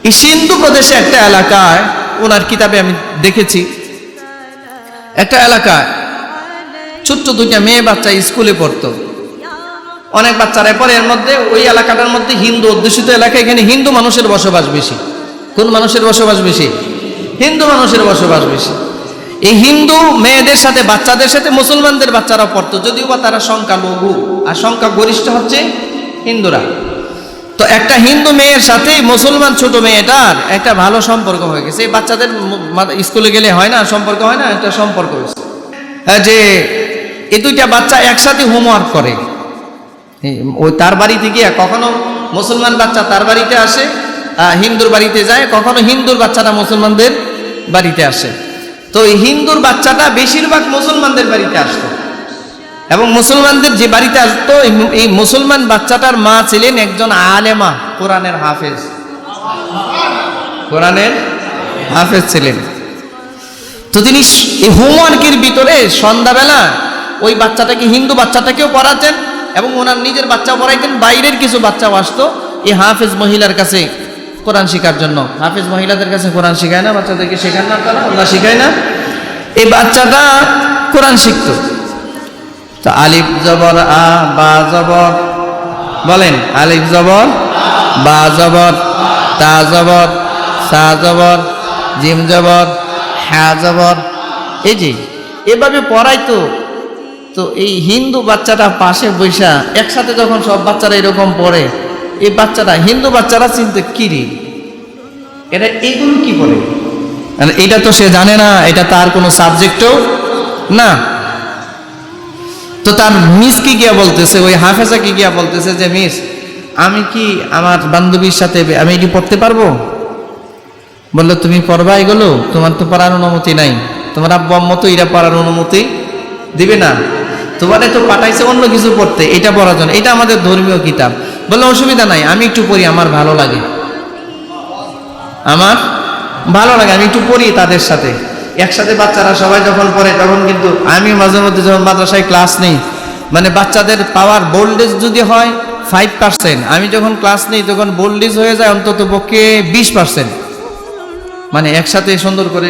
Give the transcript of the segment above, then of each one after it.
এই সিন্ধু প্রদেশে একটা এলাকায়, ওনার কিতাবে আমি দেখেছি, একটা এলাকায় ছোট্ট দুইটা মেয়ে বাচ্চা স্কুলে পড়তো। অনেক বাচ্চারা পরে, এর মধ্যে ওই এলাকাটার মধ্যে হিন্দু অধ্যুষিত এলাকা, এখানে হিন্দু মানুষের বসবাস বেশি। কোন মানুষের বসবাস বেশি? হিন্দু মানুষের বসবাস বেশি। এই হিন্দু মেয়েদের সাথে, বাচ্চাদের সাথে মুসলমানদের বাচ্চারা পড়তো, যদিও বা তারা সংখ্যা লঘু, আর সংখ্যা গরিষ্ঠ হচ্ছে হিন্দুরা। তো একটা হিন্দু মেয়ের সাথে মুসলমান ছোট মেয়েটার একটা ভালো সম্পর্ক হয়ে গেছে। এই বাচ্চাদের স্কুলে গেলে হয় না, সম্পর্ক হয় না, একটা সম্পর্ক হয়েছে যে এই দুইটা বাচ্চা একসাথে হোমওয়ার্ক করে। ওই তার বাড়িতে গিয়ে কখনো মুসলমান বাচ্চা তার বাড়িতে আসে, হিন্দুর বাড়িতে যায়, কখনো হিন্দুর বাচ্চাটা মুসলমানদের বাড়িতে আসে। তো এই হিন্দুর বাচ্চাটা বেশিরভাগ মুসলমানদের বাড়িতে আসতো, এবং মুসলমানদের যে বাড়িতে আসতো, এই মুসলমান বাচ্চাটার মা ছিলেন একজন আলেমা, কোরআনের হাফেজ, কোরআনের হাফেজ ছিলেন। তো তিনি এই হোমওয়ার্কের ভিতরে সন্ধ্যাবেলা ওই বাচ্চাটাকে, হিন্দু বাচ্চাটাকেও পড়াতেন এবং ওনার নিজের বাচ্চাও পড়াইতেন। বাইরের কিছু বাচ্চাও আসতো এই হাফেজ মহিলার কাছে কোরআন শেখার জন্য। হাফেজ মহিলাদের কাছে কোরআন শেখায় না, বাচ্চাদেরকে শেখান না, তারা ওরা শেখায় না। এই বাচ্চাটা কোরআন শিখত। তো আলিফ জবর আ, বা জবর, বলেন আলিফ জবর, বা জবর, তা জবর, সা জবর, জিম জবর, হ্যা জবর, এই যে এভাবে পড়াইতো। তো এই হিন্দু বাচ্চাটা পাশে বৈশা একসাথে যখন সব বাচ্চারা এরকম পড়ে, এই বাচ্চাটা, হিন্দু বাচ্চারা চিন্তা কি রে, এটা এইগুলো কি পড়ে, এটা তো সে জানে না, এটা তার কোনো সাবজেক্টও না। তো তার মিস কি গিয়া বলতেছে, ওই হাফেজা কি গিয়া বলতেছে যে মিস, আমি কি আমার বান্ধবীর সাথে আমি এটি পড়তে পারবো? বললো তুমি পড়বা এগুলো, তোমার তো পড়ার অনুমতি নাই, তোমার আব্বু আম্মু তো এটা পড়ার অনুমতি দিবে না, তোমারে তো পাঠাইছে অন্য কিছু পড়তে, এটা পড়ার জন্য, এটা আমাদের ধর্মীয় কিতাব। বললো অসুবিধা নাই, আমি একটু পড়ি, আমার ভালো লাগে, আমার ভালো লাগে, আমি একটু পড়ি তাদের সাথে। একসাথে বাচ্চারা সবাই যখন পড়ে, তখন কিন্তু আমি মাঝে মধ্যে যখন মাদ্রাসায় ক্লাস নেই, মানে বাচ্চাদের পাওয়ার বোল্ডেজ যদি হয় 5%, আমি যখন ক্লাস নেই তখন বোল্ডেজ হয়ে যায় অন্তত পক্ষে 20%। মানে একসাথে সুন্দর করে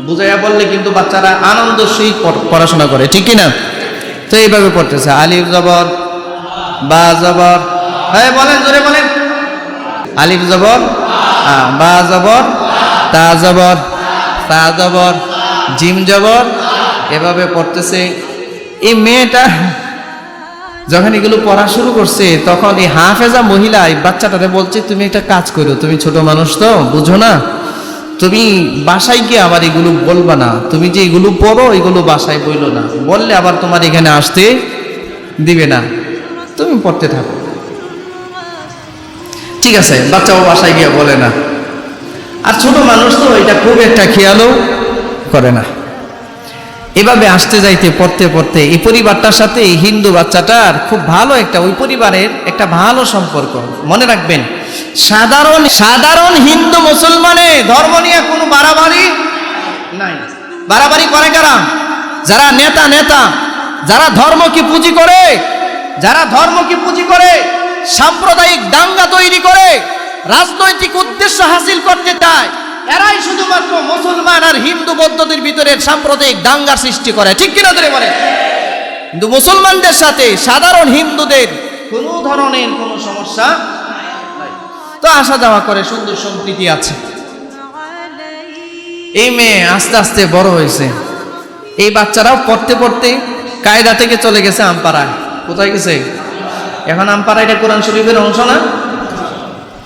বুঝাইয়া বললে কিন্তু বাচ্চারা আনন্দ সহিত পড়াশোনা করে, ঠিক কিনা? তো এইভাবে পড়তেছে, আলিফ জবর, বা জবর, হ্যাঁ বলেন, জোরে বলেন, আলিফ জবর, বা জবর, তা জবর, তা জবর, জিম জবর, এভাবে পড়তেছে। এই মেয়েটা যখন এগুলো পড়া শুরু করছে, তখন এই হাফেজা মহিলা এই বাচ্চাটারে বলছে, তুমি একটা কাজ করো, তুমি ছোট মানুষ তো বুঝো না, তুমি বাসায় গিয়ে আবার এগুলো বলবা না, তুমি যে এগুলো পড়ো এগুলো বাসায় বইলো না, বললে আবার তোমার এখানে আসতে দিবে না, তুমি পড়তে থাকো। ঠিক আছে, বাচ্চাও বাসায় গিয়ে বলে না। আর ছোট মানুষ তো এটা খুব একটা খেয়ালও করে না। এভাবে আসতে যাইতে পড়তে পড়তে এই পরিবারটার সাথে এই হিন্দু বাচ্চাটার খুব ভালো একটা, ওই পরিবারের একটা ভালো সম্পর্ক। মনে রাখবেন, সাধারণ হিন্দু মুসলমানে ধর্ম নিয়ে কোনো বাড়াবাড়ি নাই। বাড়াবাড়ি করে কারা? যারা নেতা, যারা ধর্মকে পুঁজি করে, যারা ধর্মকে পুঁজি করে সাম্প্রদায়িক দাঙ্গা তৈরি করে রাজনৈতিক উদ্দেশ্য হাসিল করতে চায়, এরাই শুধুমাত্র মুসলমান আর হিন্দু বৌদ্ধদের ভিতরে সাম্প্রদায়িক দাঙ্গার সৃষ্টি করে, ঠিক কিনা ধরে বলে? কিন্তু মুসলমানদের সাথে সাধারণ হিন্দুদের কোনো ধরনের কোনো সমস্যা নাই। তো আসা যাওয়া করে, সুন্দর সম্প্রীতি আছে। এই মেয়ে আস্তে আস্তে বড় হয়েছে। এই বাচ্চারাও পড়তে পড়তে কায়দা থেকে চলে গেছে আমপাড়ায়। কোথায় গেছে এখন? আমপাড়া এটা কোরআন শরীফের অংশ না,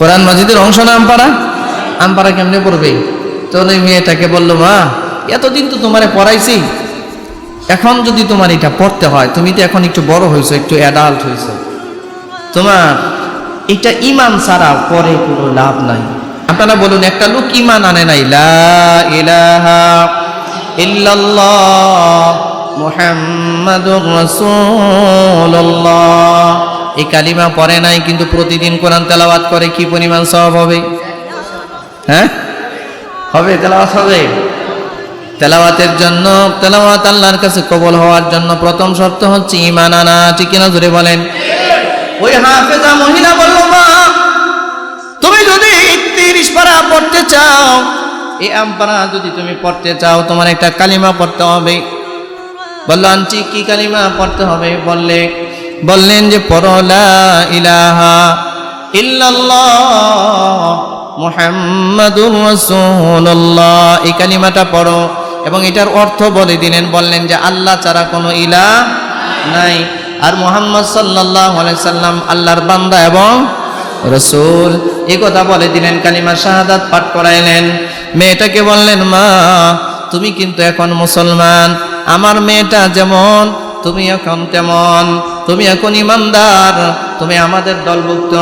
কোরআন মাজিদের অংশ না আমপাড়া? আমপাড়া কেমনে পড়বে? তো ওই মেয়েটাকে বললো, মা এতদিন তো তোমারে পড়াইছি, এখন যদি তোমার এটা পড়তে হয়, তুমি তো এখন একটু বড় হয়েছো, একটু অ্যাডাল্ট হয়েছো, তোমার এটা ইমান ছাড়া পরে কোনো লাভ নাই। আপনারা বলুন, একটা লোক ইমান আনে নাই, লা ইলাহা ইল্লাল্লাহ মুহাম্মাদুর রাসূলুল্লাহ, এই কালিমা পড়ে নাই, কিন্তু প্রতিদিন কোরআন তেলাওয়াত করে, কি পরিমাণ সওয়াব হবে? হ্যাঁ হবে, তেলাওয়াত হবে। তেলাওয়াতের জন্য, তেলাওয়াত আল্লাহর কাছে কবুল হওয়ার জন্য প্রথম শর্ত হচ্ছে ঈমান আনা, ঠিক কিনা জোরে বলেন? ওই হাফেজা মহিলা বলল, মা তুমি যদি 30 পারা এই আমপারা যদি তুমি পড়তে চাও তোমার একটা কালিমা পড়তে হবে। বললো আন্টি কি কালিমা পড়তে হবে? বললেন যে পড়ো লা ইলাহা ইল্লাল্লাহ মুহাম্মাদুর রাসূলুল্লাহ, এই কালিমাটা পড়ো। এবং এটার অর্থ বলে দিলেন, বললেন যে আল্লাহ ছাড়া কোনো ইলাহ নাই, আর মুহাম্মদ সাল্লাল্লাহু আলাইহি সাল্লাম আল্লাহর বান্দা এবং রাসূল, এই কথা বলে দিলেন। কালিমা শাহাদাত পাঠ করাইলেন। মেয়েটাকে বললেন, মা তুমি কিন্তু এখন মুসলমান, আমার মেয়েটা যেমন তুমি এখন তেমন, তুমি এখন ইমানদার, তুমি আমাদের দলভুক্ত।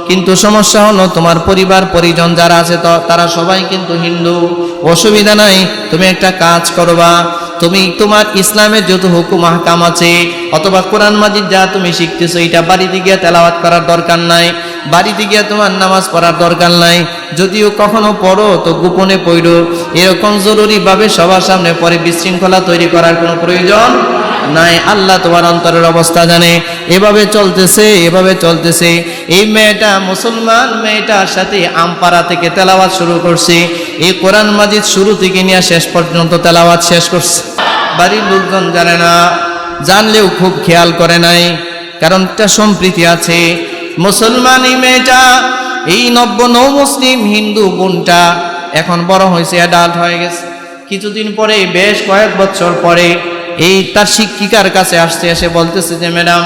কিন্তু সমস্যা হলো তোমার পরিবার পরিজন যারা আছে তারা সবাই কিন্তু হিন্দু। অসুবিধা নাই, তুমি একটা কাজ করবা, তুমি তোমার ইসলামের যত হুকুম আহকাম আছে অথবা কোরআন মাজিদ যা তুমি শিখতেছো এটা বাড়িতে গিয়ে তেলাওয়াত করার দরকার নাই, বাড়িতে গিয়ে তোমার নামাজ পড়ার দরকার নাই। যদিও কখনো পড়ো তো গোপনে পড়ো, এরকম জরুরিভাবে সবার সামনে পরে বিশৃঙ্খলা তৈরি করার কোনো প্রয়োজন নাই। আল্লাহ তোমার অন্তরের অবস্থা জানে। এভাবে চলতেছে। এই মেয়েটা মুসলমান, মেয়েটার সাথে আমপাড়া থেকে তেলাওয়াত শুরু করছে। এই কোরআন মাজিদ শুরু থেকে নিয়ে শেষ পর্যন্ত তেলাওয়াত শেষ করছে। বাড়ির লোকজন জানে না, জানলেও খুব খেয়াল করে নাই, কারণ একটা সম্প্রীতি আছে। মুসলমান এই মেয়েটা, এই নব্য নৌ মুসলিম হিন্দু বোনটা এখন বড় হয়েছে, অ্যাডাল্ট হয়ে গেছে। কিছুদিন পরে, বেশ কয়েক বছর পরে এই তার শিক্ষিকার কাছে আসছে, এসে বলতেছে যে ম্যাডাম,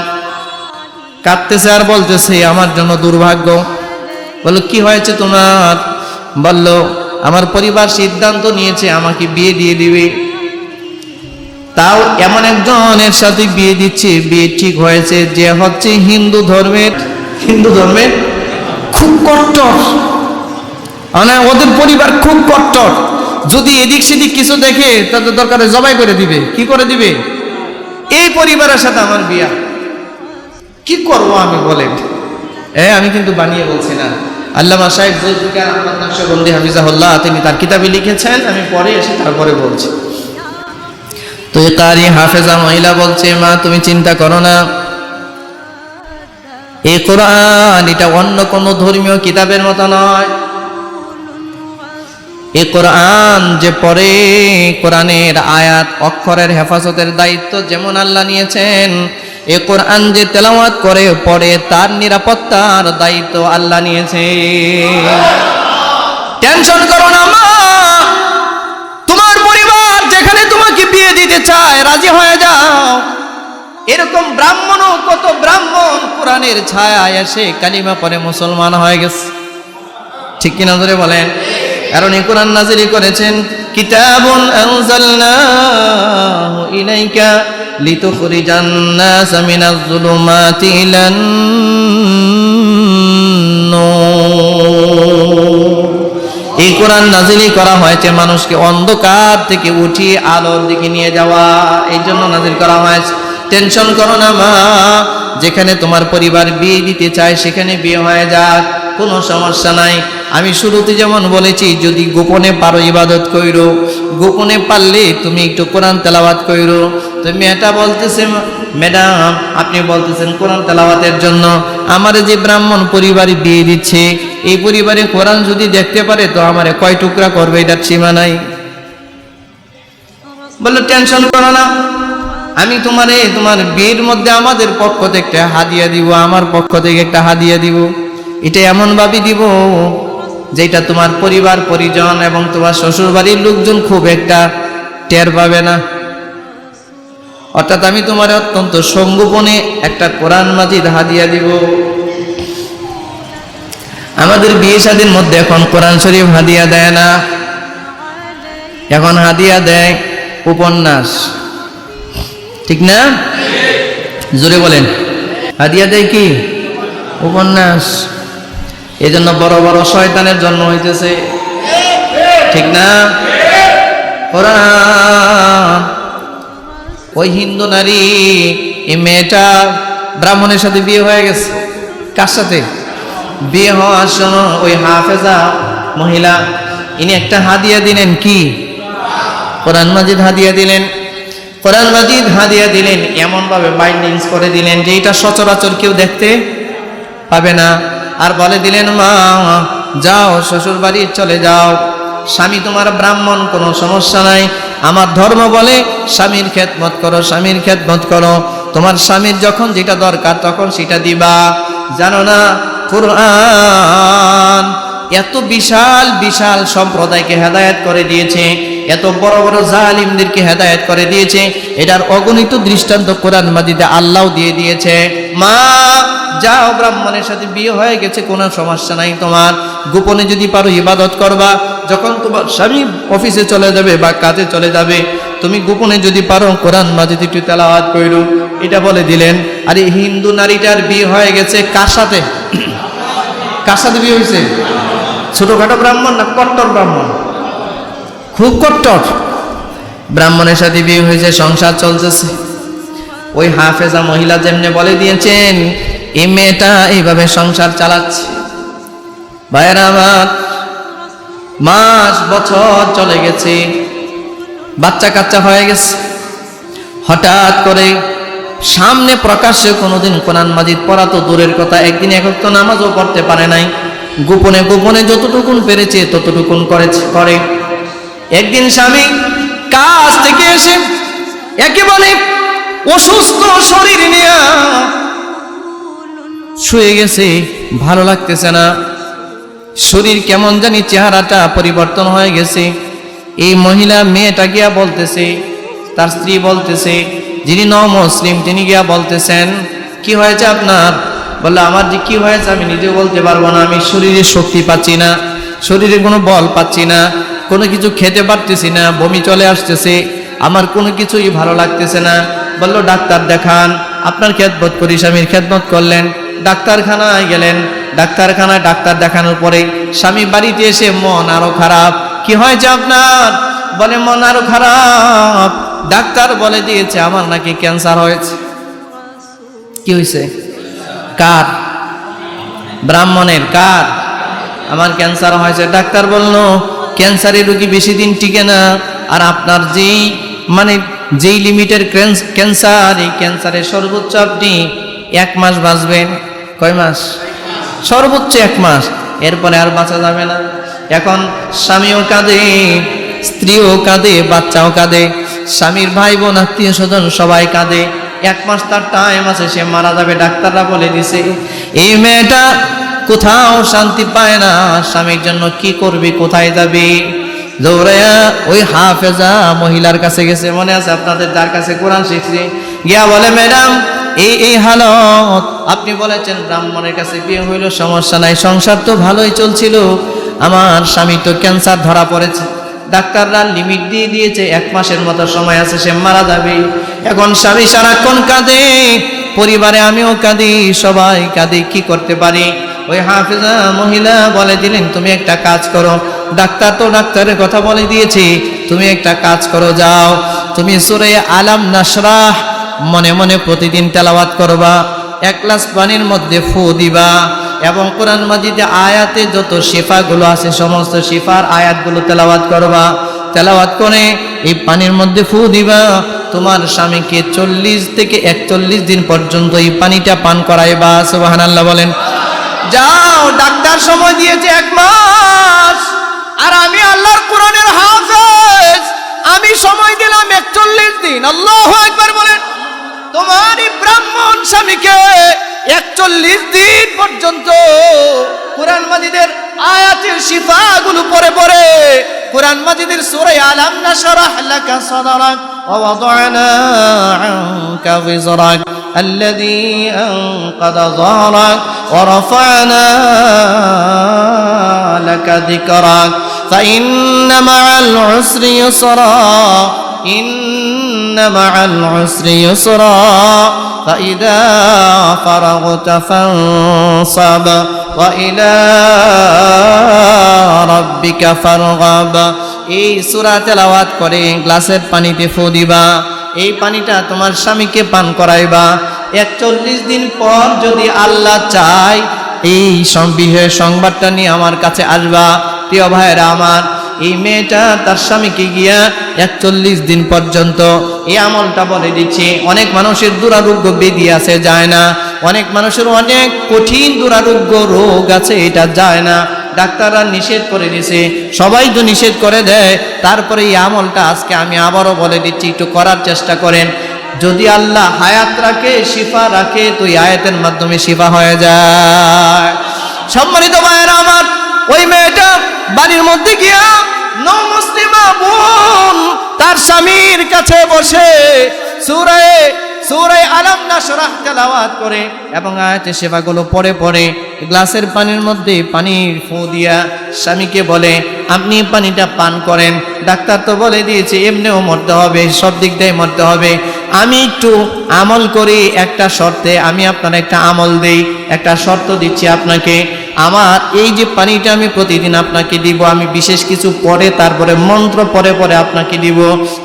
কাঁদতেছে আর বলতেছে আমার জন্য দুর্ভাগ্য। বললো কি হয়েছে তোমার? বলল আমার পরিবার সিদ্ধান্ত নিয়েছে আমাকে বিয়ে দিয়ে দিবে, তাও এমন একজনের সাথে বিয়ে দিচ্ছে, বিয়ে ঠিক হয়েছে, যে হচ্ছে হিন্দু ধর্মের খুব কট্টর, মানে ওদের পরিবার খুব কট্টর। যদি এদিক সেদিক কিছু দেখে তাদের দরকারে জবাই করে দিবে। কি করে দিবে? এই পরিবারের সাথে আমার বিয়া, কি করবো আমি বলেন? আমি কিন্তু বানিয়ে বলছি না। আল্লামা শাইখ জুলফিকার আহমদ নকশবন্দি হাফিজাহুল্লাহ তিনি তার কিতাবে লিখেছেন, আমি পরে এসে তারপরে বলছি। তো এই কারি হাফেজা মহিলা বলছে, মা তুমি চিন্তা করো না, এই কোরআন এটা অন্য কোনো ধর্মীয় কিতাবের মতো নয়। এই কোরআন যে পড়ে, কোরআনের আয়াত অক্ষরের হেফাজতের দায়িত্ব যেমন আল্লাহ নিয়েছেন, এই কোরআন যে তেলাওয়াত করে পড়ে তার নিরাপত্তার দায়িত্ব আল্লাহ নিয়েছে। টেনশন করো না মা, তোমার পরিবার যেখানে তোমাকে বিয়ে দিতে চায় রাজি হয়ে যাও। এরকম ব্রাহ্মণও কত ব্রাহ্মণ কোরআনের ছায়ায় এসে কালিমা পড়ে মুসলমান হয়ে গেছে। ঠিক কিনা ধরে বলেন? কারণ এই কোরআন নাজিল করেছেন, কিতাবুন আনজালনাহু ইলাইকা লিতুখরিজান নাস মিনাজ যুলুমাতি ইলান নূর। এই কোরআন নাজিল করা হয়েছে মানুষকে অন্ধকার থেকে উঠিয়ে আলোর দিকে নিয়ে যাওয়া, এই জন্য নাজিল করা হয়েছে। টেনশন করো না মা, যেখানে তোমার পরিবার বিয়ে দিতে চায় সেখানে বিয়ে হয়ে যাক, কোনো সমস্যা নাই। আমি শুরুতে যেমন বলেছি, যদি গোপনে পারো ইবাদত কইরো, গোপনে পারলে তুমি একটু কোরআন তেলাওয়াত কইরো। তো মেয়েটা বলতেছে, ম্যাডাম আপনি বলতেছেন কোরআন তেলাওয়াতের জন্য, আমার যে ব্রাহ্মণ পরিবারে বিয়ে দিচ্ছে, এই পরিবারে কোরআন যদি দেখতে পারে তো আমারে কয় টুকরা করবে, এটার সীমা নাই। বললো টেনশন করো না, আমি তোমার বিয়ের মধ্যে আমাদের পক্ষ থেকে একটা হাদিয়া দিব, আমার পক্ষ থেকে একটা হাদিয়া দিব। এটা এমন ভাবে দিব যেটা তোমার পরিবার পরিজন এবং তোমার শ্বশুর বাড়ির লোকজন খুব একটা টের পাবে না। অর্থাৎ আমি তোমার অত্যন্ত সংগোপনে একটা কোরআন মাজিদ হাদিয়া দিব। আমাদের বিয়ে শাদীর মধ্যে এখন কোরআন শরীফ হাদিয়া দেয় না, এখন হাদিয়া দেয় উপন্যাস। ঠিক না? জোরে বলেন। হাদিয়া দেয় কি? উপন্যাস। এই জন্য বড় বড় শয়তানের জন্ম হইতেছে। ঠিক না? কোরআন, ওই হিন্দু নারী, এই মেয়েটা ব্রাহ্মণের সাথে বিয়ে হয়ে গেছে। কার সাথে বিয়ে হওয়ার সময় ওই হাফেজা মহিলা ইনি একটা হাদিয়া দিলেন, কি? কোরআন মাজিদ হাদিয়া দিলেন। কোরআন মাজিদ হাদিয়া দিলেন, এমন ভাবে বাইন্ডিংস করে দিলেন যে এটা সচরাচর কেউ দেখতে পাবে না। আর বলে দিলেন, মা যাও শ্বশুর বাড়ি চলে যাও, স্বামী তোমার ব্রাহ্মণ, কোনো সমস্যা নাই। আমার ধর্ম বলে স্বামীর খেদমত করো, স্বামীর খেদমত করো। তোমার স্বামীর যখন যেটা দরকার তখন সেটা দিবা। জানো না কুরআন এত বিশাল বিশাল সম্প্রদায়কে হেদায়েত করে দিয়েছে, এত বড় বড় জালিমদেরকে হেদায়েত করে দিয়েছে। এটার অগণিত দৃষ্টান্ত কোরআন মাজিদে আল্লাহ দিয়ে দিয়েছে। মা যাও, ব্রাহ্মণের সাথে বিয়ে হয়ে গেছে, কোনো সমস্যা নাই তোমার। গোপনে যদি পারো ইবাদত করবা। যখন তোমার স্বামী অফিসে চলে যাবে বা কাজে চলে যাবে, তুমি গোপনে যদি পারো কোরআন মাজিদ একটু তেলাওয়াত কইরো। এটা বলে দিলেন। আর এই হিন্দু নারীটার বিয়ে হয়ে গেছে কার সাথে? কার সাথে বিয়ে হয়েছে? ছোটখাটো ব্রাহ্মণ না কট্টর ব্রাহ্মণ? খুব কট্টর ব্রাহ্মণের সাথে বিয়ে হয়েছে, সংসার চলতেছে। ওই হাফেজা মহিলা যেমনে বলে দিয়েছেন, এই মেয়েটা এইভাবে সংসার চালাচ্ছে। ভাইয়েরা আমার, মাস বছর চলে গেছে, বাচ্চা কাচ্চা হয়ে গেছে। হঠাৎ করে সামনে প্রকাশ্যে কোনোদিন কোরআন মাজিদ পড়া তো দূরের কথা, একদিন একক তো নামাজও পড়তে পারে নাই। গোপনে গোপনে যতটুকুন পেরেছে ততটুকুন করে। একদিন স্বামী কাজ থেকে এসে একেবারে অসুস্থ শরীর নিয়ে শুয়ে গেছে, ভালো লাগতেছে না, শরীর কেমন জানি চেহারাটা পরিবর্তন হয়ে গেছে। এই মহিলা মেয়েটা গিয়া বলতেছে, তার স্ত্রী বলতেছে, যিনি মুসলিম তিনি গিয়া বলতেছেন, কি হয়েছে আপনার? বললো, আমার যে কি হয়েছে আমি নিজে বলতে পারবো না, আমি শরীরে শক্তি পাচ্ছি না, শরীরে কোনো বল পাচ্ছি না, কোনো কিছু খেতে পারতেছি না, বমি চলে আসতেছে, আমার কোনো কিছুই ভালো লাগতেছে না। বললো, ডাক্তার দেখান। আপনার খেদমত করি, স্বামীর খেদমত করলেন। ডাক্তারখানায় গেলেন। ডাক্তারখানায় ডাক্তার দেখানোর পরে স্বামী বাড়িতে এসে মন আরো খারাপ। কি হয়েছে আপনার? বলে, মন আরো খারাপ, ডাক্তার বলে দিয়েছে আমার নাকি ক্যান্সার হয়েছে। কি হয়েছে? কার? ব্রাহ্মণের। কার? আমার ক্যান্সার হয়েছে। ডাক্তার বলল, ক্যান্সারের রোগী বেশি দিন টিকে না, আর আপনার যেই লিমিটের ক্যান্সার, এই ক্যান্সারের সর্বোচ্চ আপনি 1 মাস বাঁচবেন। কয় মাস? সর্বোচ্চ 1 মাস, এরপরে আর বাঁচা যাবে না। এখন স্বামীও কাঁদে, স্ত্রীও কাঁদে, বাচ্চাও কাঁদে, স্বামীর ভাই বোন আত্মীয় স্বজন সবাই কাঁদে। 1 মাস তার টাইম আছে, সে মারা যাবে। ডাক্তাররা বলে দিছে। এই মেয়েটা কোথাও শান্তি পায় না, স্বামীর জন্য কি করবে, কোথায় যাবে? দৌড়াইয়া ওই হাফেজা মহিলার কাছে গেছে, মনে আছে আপনাদের, যার কাছে কোরআন শিখছে। গিয়া বলে, ম্যাডাম এই হালত, আপনি বলেছেন ব্রাহ্মণের কাছে বিয়ে হইল, সমস্যা নাই, সংসার তো ভালোই চলছিল, আমার স্বামী তো ক্যান্সার ধরা পড়েছে, ডাক্তাররা লিমিট দিয়ে দিয়েছে 1 মাসের মতো সময় আছে, সে মারা যাবে। এখন স্বামী সারাক্ষণ কাঁদে, পরিবারে আমিও কাঁদি, সবাই কাঁদি, কি করতে পারি? ওই হাফেজা মহিলা বলে দিলেন, তুমি একটা কাজ করো, ডাক্তার তো ডাক্তারের কথা বলে দিয়েছি, তুমি একটা কাজ করো, যাও তুমি সূরা আলাম নাশরাহ মনে মনে প্রতিদিন তেলাওয়াত করবা, 1 গ্লাস পানির মধ্যে ফু দিবা, এবং কোরআন মাজিদে আয়াতে যত শিফাগুলো আছে সমস্ত শিফার আয়াতগুলো তেলাওয়াত করবা। তেলাওয়াত করে এই পানির মধ্যে ফু দিবা। তোমার স্বামীকে 40 থেকে 41 দিন পর্যন্ত এই পানিটা পান করাইবা। সুবহানাল্লাহ বলেন। যাও, ডাক্তার সময় দিয়েছে 1 মাস, আর আমি আল্লাহর কোরআনের হাফেজ, আমি সময় দিলাম 41 দিন। আল্লাহু আকবার বলেন। তোমার এই ব্রাহ্মণ স্বামীকে 41 দিন পর্যন্ত কোরআন মাজিদের আয়াতের শিফাগুলো পড়ে পড়ে, কোরআন মাজিদের সূরা আলাম নাশরাহ লাকা সাদরাক ওয়া ওয়াদানা আনকা বিজরাক আল্লাযী আনকাযা যাহরাক ওয়া রাফা'না লাকা যিকরাক ফাইন্না মা'আল উসরি ইউসরা ইন্না মা'আল উসরি ইউসরা فإذا فرغت فانصب وإلى ربك فارغب। এই সূরা তেলাওয়াত করে গ্লাসের পানিতে ফু দিবা, এই পানিটা তোমার স্বামীকে পান করাইবা। 41 দিন পর যদি আল্লাহ চায়, এই সংবাদটা নিয়ে আমার কাছে আসবা। প্রিয় ভাইরা আমার, এই মেয়েটা তার স্বামীকে গিয়া 41 দিন পর্যন্ত এই আমলটা বলে দিচ্ছে। অনেক মানুষের দুরারোগ্য ব্যাধি আছে, যায় না। অনেক মানুষের অনেক কঠিন দুরারোগ্য রোগ আছে, এটা যায় না। ডাক্তাররা নিষেধ করে দিয়েছে, সবাই তো নিষেধ করে দেয়, তারপরে এই আমলটা আজকে আমি আবারও বলে দিচ্ছি, একটু করার চেষ্টা করেন। যদি আল্লাহ হায়াত রাখে, শিফা রাখে, তো এই আয়াতের মাধ্যমে শিফা হয়ে যায়। সম্মানিত ভাইয়েরা আমার, ওই মেয়েটা বাড়ির মধ্যে গিয়া নমুসলিমা বোন তার স্বামীর কাছে বসে সূরা আলাম নাশরাহ তেলাওয়াত করে এবং আয়াতে শিফাগুলো পড়ে পড়ে গ্লাসের পানির মধ্যে পানির ফু দিয়া স্বামীকে বলে, আপনি পানিটা পান করেন। ডাক্তার তো বলে দিয়েছে এমনিও মরতে হবে, সব দিক দিয়ে মরতে হবে, আমি একটু আমল করি একটা শর্তে, আমি আপনার একটা আমল দেই, একটা শর্ত দিচ্ছি আপনাকে। আমার এই যে পানিটা আমি প্রতিদিন আপনাকে দিব, আমি বিশেষ কিছু পরে তারপরে মন্ত্র পরে পরে আপনাকে দিব,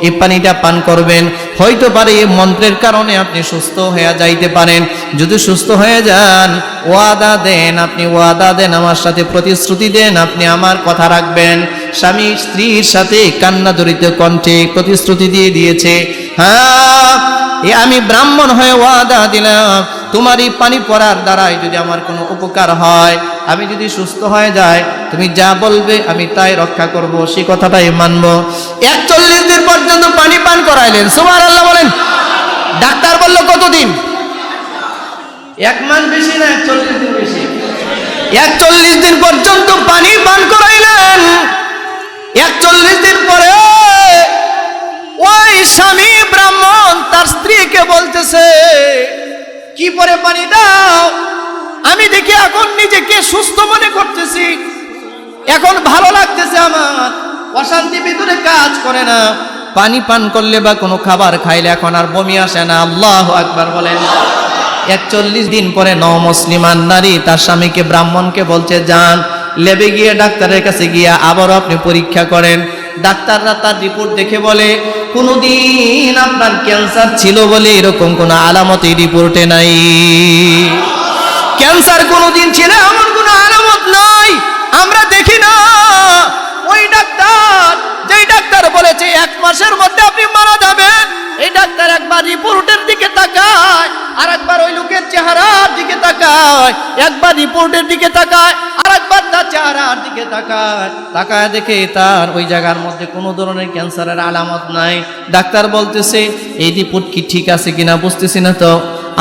এই পানিটা পান করবেন। হয়তো পারে এই মন্ত্রের কারণে আপনি সুস্থ হয়ে যাইতে পারেন। যদি সুস্থ হয়ে যান, ওয়াদা দেন, আপনি ওয়াদা দেন, আমার সাথে প্রতিশ্রুতি দেন, আপনি আমার কথা রাখবেন। স্বামী স্ত্রীর সাথে কান্নাজড়িত কণ্ঠে প্রতিশ্রুতি দিয়ে দিয়েছে, হ্যাঁ আমি ব্রাহ্মণ হয়ে ওয়াদা দিলাম, তোমার এই পানি পড়ার দ্বারাই যদি আমার কোনো উপকার হয়, আমি যদি সুস্থ হয়ে যায়, তুমি যা বলবে আমি তাই রক্ষা করব, সেই কথাটাই মানব। 41 দিন পর্যন্ত পানি পান করাইলেন, সুবহানাল্লাহ বলেন। ডাক্তার বলল কতদিন? 1 মাস বেশি না 41 দিন বেশি? 41 দিন পর্যন্ত পানি পান করাইলেন। 41 দিন পরে ওই স্বামী ব্রাহ্মণ তার স্ত্রীকে বলতেছে, কি পরে পানি দাও, আমি দেখি এখন নিজেকে সুস্থ মনে করতেছি, এখন ভালো লাগতেছে, আমার অশান্তি ভিতরে কাজ করে না, পানি পান করলে বা কোনো খাবার খাইলে এখন আর বমি আসে না। আল্লাহু আকবার বলেন। 41 দিন পরে নমুসলিমান নারী তার স্বামীকে ব্রাহ্মণকে বলছে, যান ল্যাবে গিয়ে ডাক্তারের কাছে গিয়া আবারও আপনি পরীক্ষা করেন। ডাক্তাররা তার রিপোর্ট দেখে বলে, কোনদিন আপনার ক্যান্সার ছিল বলে এরকম কোনো আলামত এই রিপোর্টে নাই, ক্যান্সার কোনদিন ছিল এমন কোনো আলামত নাই, আমরা দেখি না। ওই ডাক্তার, যেই ডাক্তার বলেছে 1 মাসের মধ্যে আপনি মারা যাবেন, এই ডাক্তার একবার রিপোর্টের দিকে তাকায়, আর একবার ওই লোকের চেহারার দিকে তাকায়, একবার রিপোর্টের দিকে তাকায়, আর একবার তার চেহারার দিকে তাকায়, তাকায় দেখে তার ওই জায়গার মধ্যে কোনো ধরনের ক্যান্সারের আলামত নাই। ডাক্তার বলতেছে, এই রিপোর্ট কি ঠিক আছে কিনা বুঝতেছি না তো,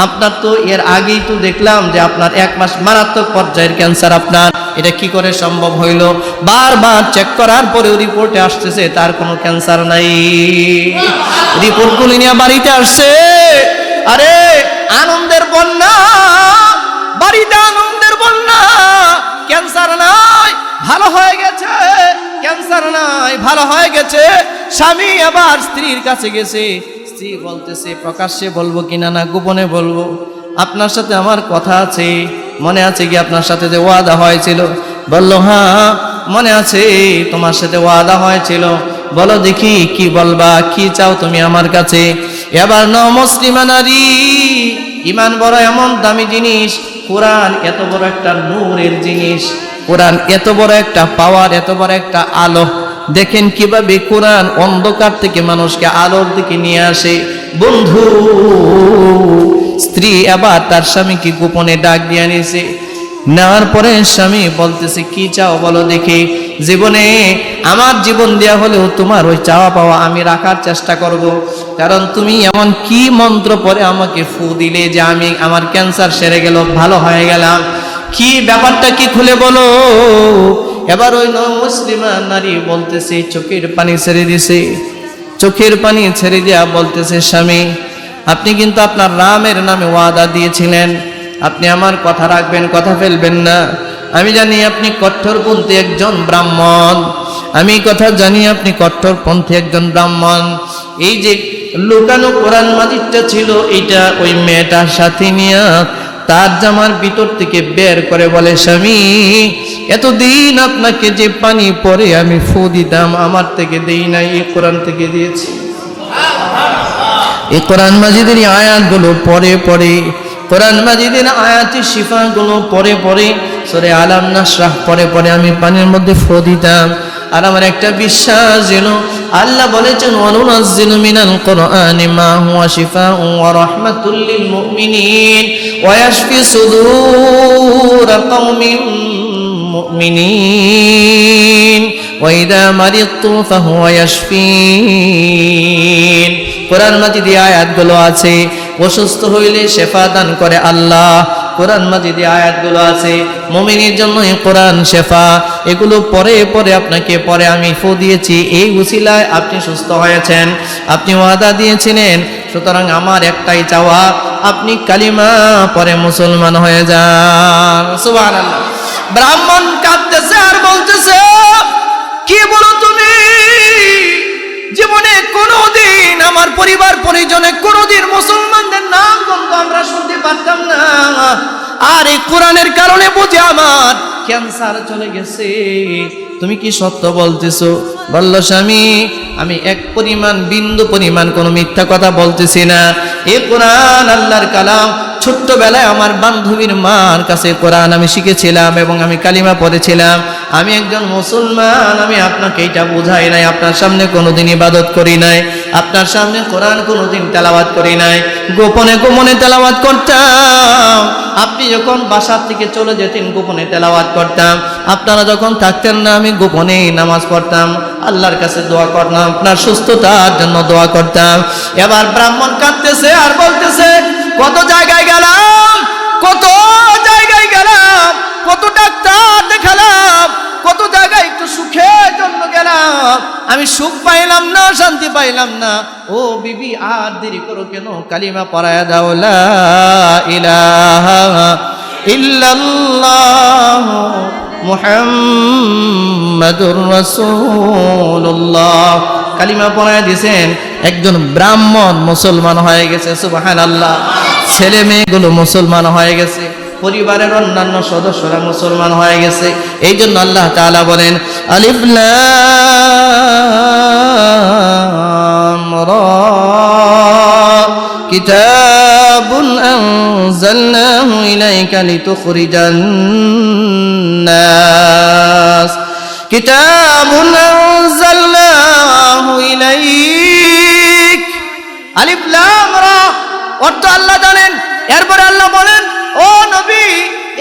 আপনার তো এর আগেই তো দেখলাম যে আপনার 1 মাস মারাত্মক পর্যায়ের ক্যান্সার, আপনার এটা কি করে সম্ভব হইল? বারবার চেক করার পরেও রিপোর্টে আসতেছে তার কোনো ক্যান্সার নাই। রিপোর্টগুলি নিয়ে বাড়িতে আসছে, আরে আনন্দের বন্যা, বাড়িতে আনন্দের বন্যা, ক্যান্সার নাই, ভালো হয়ে গেছে, ক্যান্সার নাই, ভালো হয়ে গেছে। স্বামী আবার স্ত্রীর কাছে গেছে, স্ত্রী বলতেছে, প্রকাশ্যে বলবো কিনা না গোপনে বলবো, আপনার সাথে আমার কথা আছে, মনে আছে কি আপনার সাথে যে ওয়াদা হয়েছিল? বলল, হ্যাঁ মনে আছে, তোমার সাথে ওয়াদা হয়েছিল, বলো দেখি কি বলবা, কি চাও তুমি আমার কাছে? এবার নমুসলিমা নারী, ইমান বড় এমন দামি জিনিস, কোরআন এত বড় একটা নূরের জিনিস, কোরআন এত বড় একটা পাওয়ার, এত বড় একটা আলো। দেখেন কিভাবে কোরআন অন্ধকার থেকে মানুষকে আলোর দিকে নিয়ে আসে। বন্ধু, স্ত্রী এবার তার স্বামীকে গোপনে ডাক দিয়ে আনিছে, নেওয়ার পরে স্বামী বলতেছে, কি চাও বলো দেখি, জীবনে আমার জীবন দেয়া হলেও তোমার ওই চাওয়া পাওয়া আমি রাখার চেষ্টা করব, কারণ তুমি এমন কি মন্ত্র পরে আমাকে ফু দিলে যে আমি আমার ক্যান্সার সেরে গেল, ভালো হয়ে গেলাম, কি ব্যাপারটা কি খুলে বলো। এবার ওই নমুসলিমা নারী বলতেছে, চোখের পানি ছেড়ে দিছে, চোখের পানি ছেড়ে দিয়া বলতেছে, স্বামী আপনি কিন্তু আপনার রামের নামে ওয়াদা দিয়েছিলেন, আপনি আমার কথা রাখবেন, কথা ফেলবেন না। আমি জানি আপনি কঠোরপন্থী একজন ব্রাহ্মণ, আমি কথা জানি আপনি কঠোরপন্থী একজন ব্রাহ্মণ। এই যে লুকানো কোরআন মাজিদটা ছিল, এইটা ওই মেয়েটার সাথে নিয়ে তার জামার ভিতর থেকে বের করে বলে, স্বামী এতদিন আপনাকে যে পানি পরে আমি ফু দিতাম, আমার থেকে দেই নাই, এই কোরআন থেকে দিয়েছি। এই কোরআন মাজিদের আয়াতগুলো পরে পরে, কোরআন মাজিদের আয়াতের শিফাগুলো পরে পরে, সূরা আলাম নাশরাহ পরে পরে আমি পানির মধ্যে ফু দিতাম। আর আমার একটা বিশ্বাস ছিল, আল্লাহ বলেছেন, ওয়ানুনাজ্জিলু মিনাল কুরআনি মা হুয়া শিফাউন ওয়া রাহমাতুল লিল মুমিনিন ওয়া ইয়াশফি সুদূর কওমিন মুমিনিন ওয়া ইযা মারিদতু ফাহুয়া ইয়াশফিন। কোরআন মাজিদে আয়াতগুলো আছে, অসুস্থ হইলে শেফা দান করে আল্লাহ। কোরআন মাজিদে আয়াতগুলো আছে, মুমিনের জন্য এই কোরআন শেফা। এগুলো পরে পরে আপনাকে পরে আমি ফু দিয়েছি, এই উসিলায় আপনি সুস্থ হয়েছেন, আপনি ওয়াদা দিয়েছিলেন। সুতরাং আমার একটাই চাওয়া, আপনি কালিমা পরে মুসলমান হয়ে যান। সুবহানাল্লাহ। ব্রাহ্মণ কাঁদতেছে আর বলতেছে, কি বলো তুমি? জীবনে কোনোদিন আমার পরিবার পরিজনে কোনোদিন মুসলমানদের নাম গন্ধ আমরা শুনতে পারতাম না, আর এই কোরআনের কারণে বুঝে আমার ক্যান্সার চলে গেছে। তুমি কি সত্য বলতেছো? বলল, স্বামী, আমি এক পরিমাণ বিন্দু পরিমাণ কোনো মিথ্যা কথা বলতেছি না। এই কোরআন আল্লাহর কালাম। ছোট্টবেলায় আমার বান্ধবীর মার কাছে কোরআন আমি শিখেছিলাম এবং আমি কালিমা পড়েছিলাম। আমি একজন মুসলমান। আমি আপনাকে এটা বুঝাই নাই, আপনার সামনে কোনোদিন ইবাদত করি নাই, আপনার সামনে কোরআন কোনোদিন তেলাওয়াত করি নাই, গোপনে গোপনে তেলাওয়াত করতাম। আপনি যখন বাসার থেকে চলে যেতেন গোপনে তেলাওয়াত করতাম, আপনারা যখন থাকতেন না আমি গোপনে নামাজ পড়তাম, আল্লাহর কাছে দোয়া করতাম, আপনার সুস্থতার জন্য দোয়া করতাম। এবার ব্রাহ্মণ কাঁদতেছে আর বলতেছে, কত জায়গায় গেলাম, কত জায়গায় গেলাম, কত ডাক্তার দেখালাম, কত জায়গায় একটু সুখের জন্য গেলাম, আমি সুখ পাইলাম না, শান্তি পাইলাম না। ও বিবি, আর দেরি করো কেন? কালিমা পড়ায়া দাও, লা ইলাহা ইল্লাল্লাহ মুহাম্মাদুর রাসূলুল্লাহ। কালিমা পড়ায়া দিয়েছেন, একজন ব্রাহ্মণ মুসলমান হয়ে গেছে। সুবহানাল্লাহ। ছেলে মেয়েগুলো মুসলমান হয়ে গেছে, পরিবারের অন্যান্য সদস্যরা মুসলমান হয়ে গেছে। এই জন্য আল্লাহ তাআলা বলেন, আলিফ লাম রা কিতাবুন আনজালনাহু ইলাইকা লিতুখরিজান নাস, কিতাবুন আনজালনাহু ইলাইক। আলিফ লাম রা অর্থ আল্লাহ জানেন। এরপরে আল্লাহ বলেন, ও নবী,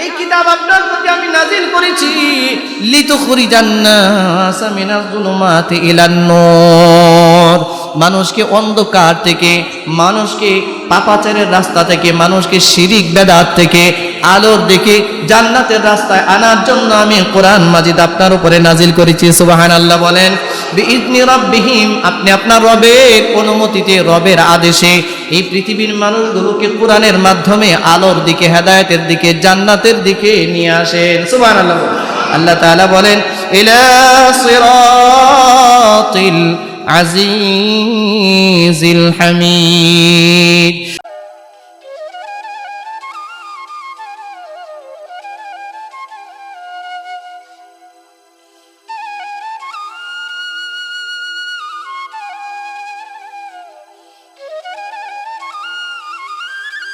এই কিতাব আপনার প্রতি আমি নাজিল করেছি লিতুখরিজান নাস মিনাজ যুলুমাতি ইলান নূর, মানুষকে অন্ধকার থেকে, মানুষকে পাপাচারের রাস্তা থেকে, মানুষকে শিরিক বেদাত থেকে আলোর দিকে জান্নাতের রাস্তায় আনার জন্য আমি কোরআন মাজিদ আপনার উপরে নাজিল করেছি। সুবহানাল্লাহ বলেন। বিইذনি রাব্বিহিম, আপনি আপনার রবের অনুমতিতে, রবের আদেশে এই পৃথিবীর মানুষগুলোকে কোরআনের মাধ্যমে আলোর দিকে, হেদায়েতের দিকে, জান্নাতের দিকে নিয়ে আসেন। সুবহানাল্লাহ। আল্লাহ তাআলা বলেন, ইলা সিরাতিল আজিজিল হামিদ,